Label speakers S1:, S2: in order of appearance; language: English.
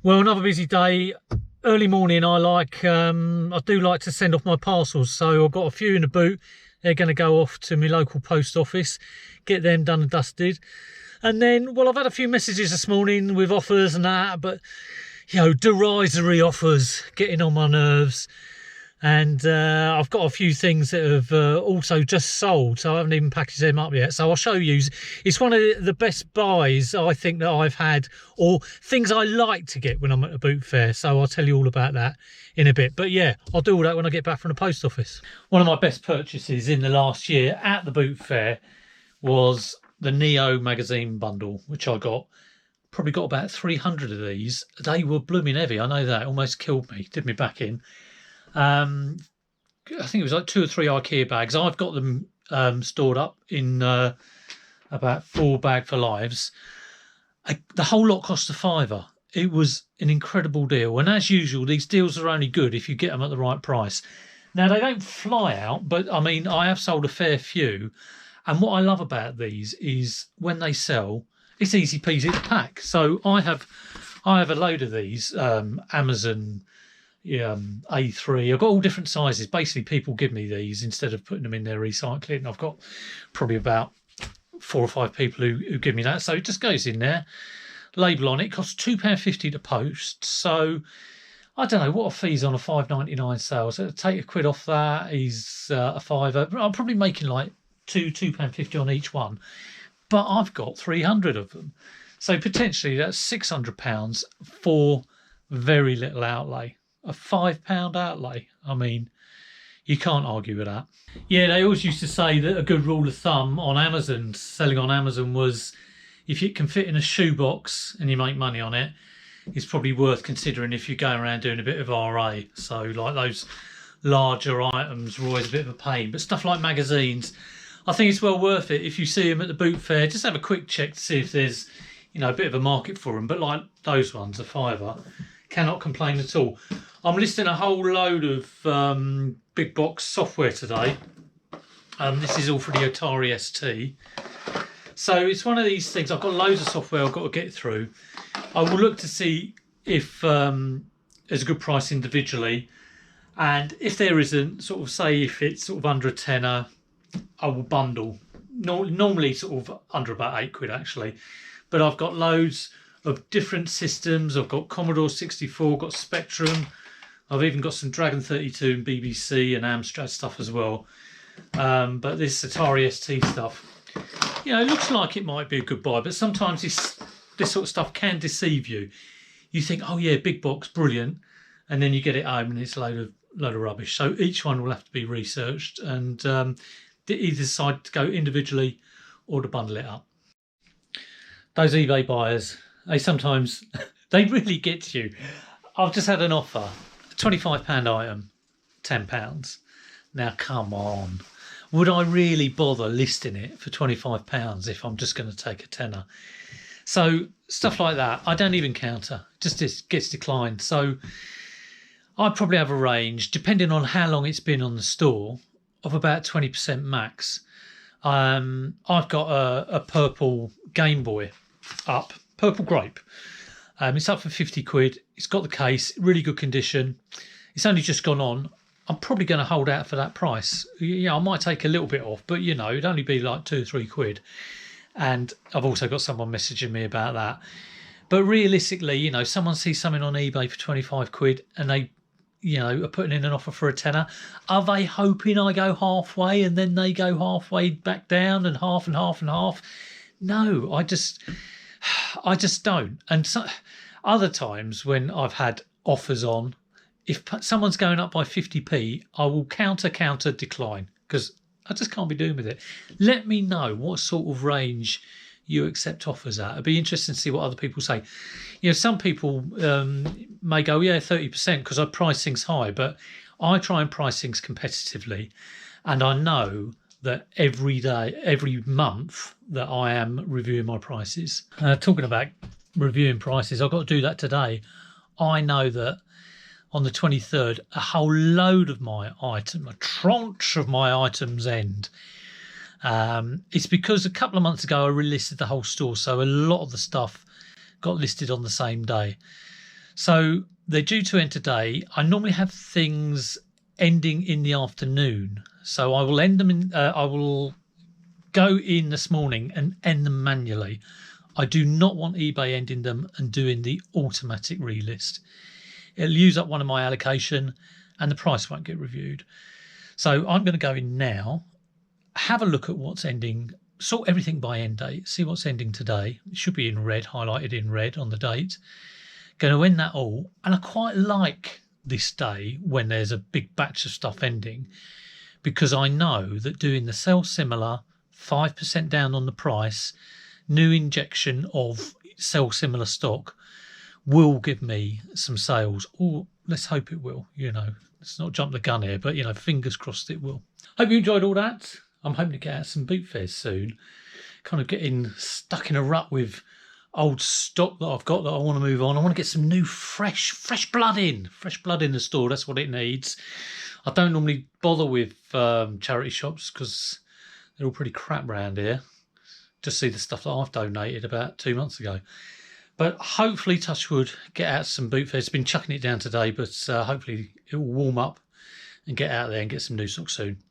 S1: Well, another busy day. Early morning, I do like to send off my parcels. So I've got a few in the boot. They're going to go off to my local post office, get them done and dusted. And then, well, I've had a few messages this morning with offers and that, but, derisory offers, getting on my nerves. And I've got a few things that have also just sold, so I haven't even packaged them up yet. So I'll show you. It's one of the best buys I think that I've had, or things I like to get when I'm at a boot fair. So I'll tell you all about that in a bit. But yeah, I'll do all that when I get back from the post office. One of my best purchases in the last year at the boot fair was the Neo magazine bundle, which I got. Probably got about 300 of these. They were blooming heavy, I know that. Almost killed me, did me back in. I think it was like 2 or 3 IKEA bags. I've got them stored up in about 4 bag for lives. The whole lot cost a fiver. It was an incredible deal. And as usual, these deals are only good if you get them at the right price. Now, they don't fly out, but I mean, I have sold a fair few. And what I love about these is when they sell, it's easy peasy to pack. So I have a load of these Amazon A3. I've got all different sizes. Basically, people give me these instead of putting them in their recycling. I've got probably about 4 or 5 people who give me that. So it just goes in there, label on it. Costs £2.50 to post. So I don't know what a fee's on a £5.99 sale. So take a quid off that is a fiver. I'm probably making like £2.50 on each one. But I've got 300 of them. So potentially that's £600 for very little outlay. A £5 outlay. I mean, you can't argue with that. Yeah, they always used to say that a good rule of thumb on Amazon, selling on Amazon, was if it can fit in a shoebox and you make money on it, it's probably worth considering if you're going around doing a bit of RA. So like those larger items are always a bit of a pain. But stuff like magazines, I think it's well worth it. If you see them at the boot fair, just have a quick check to see if there's, a bit of a market for them. But like those ones, a fiver, cannot complain at all. I'm listing a whole load of big box software today. This is all for the Atari ST. So it's one of these things. I've got loads of software I've got to get through. I will look to see if there's a good price individually. And if there isn't, sort of say if it's sort of under a tenner, I will bundle. Normally sort of under about 8 quid actually. But I've got loads of different systems. I've got Commodore 64, got Spectrum. I've even got some Dragon 32 and BBC and Amstrad stuff as well. But this Atari ST stuff, it looks like it might be a good buy, but sometimes this sort of stuff can deceive you. You think, oh yeah, big box, brilliant, and then you get it home and it's a load of rubbish. So each one will have to be researched and either decide to go individually or to bundle it up. Those eBay buyers, they really get you. I've just had an offer, a £25 item, £10. Now come on, would I really bother listing it for £25 if I'm just going to take a tenner? So stuff like that, I don't even counter, just gets declined. So I probably have a range, depending on how long it's been on the store, of about 20% max. I've got a purple Game Boy up, purple grape. It's up for 50 quid. It's got the case, really good condition. It's only just gone on. I'm probably going to hold out for that price. I might take a little bit off, but it'd only be like 2 or 3 quid. And I've also got someone messaging me about that. But realistically, someone sees something on eBay for 25 quid and they, are putting in an offer for a tenner. Are they hoping I go halfway and then they go halfway back down and half and half and half? No, I just don't. And so, other times when I've had offers on, if someone's going up by 50p, I will counter decline because I just can't be doing with it. Let me know what sort of range you accept offers at. It'd be interesting to see what other people say. Some people may go, yeah, 30% because I price things high, but I try and price things competitively. And I know that every day, every month that I am reviewing my prices. Talking about reviewing prices, I've got to do that today. I know that on the 23rd, a whole load of my item, a tranche of my items end. It's because a couple of months ago I relisted the whole store, so a lot of the stuff got listed on the same day. So they're due to end today. I normally have things ending in the afternoon, so I will end them in. I will go in this morning and end them manually. I do not want eBay ending them and doing the automatic relist. It'll use up one of my allocation, and the price won't get reviewed. So I'm going to go in now, have a look at what's ending, sort everything by end date, see what's ending today. It should be in red, highlighted in red on the date. Going to end that all, and I quite like this day when there's a big batch of stuff ending, because I know that doing the sell similar, 5% down on the price, new injection of sell similar stock will give me some sales, or let's hope it will. Let's not jump the gun here, but fingers crossed it will. Hope you enjoyed all that. I'm hoping to get out some boot fairs soon. Kind of getting stuck in a rut with old stock that I've got that I want to move on. I want to get some new fresh blood in the store. That's what it needs. I don't normally bother with charity shops because they're all pretty crap around here. Just see the stuff that I've donated about 2 months ago. But hopefully, touch wood, get out some boot fairs. Been chucking it down today, but hopefully it will warm up and get out there and get some new stock soon.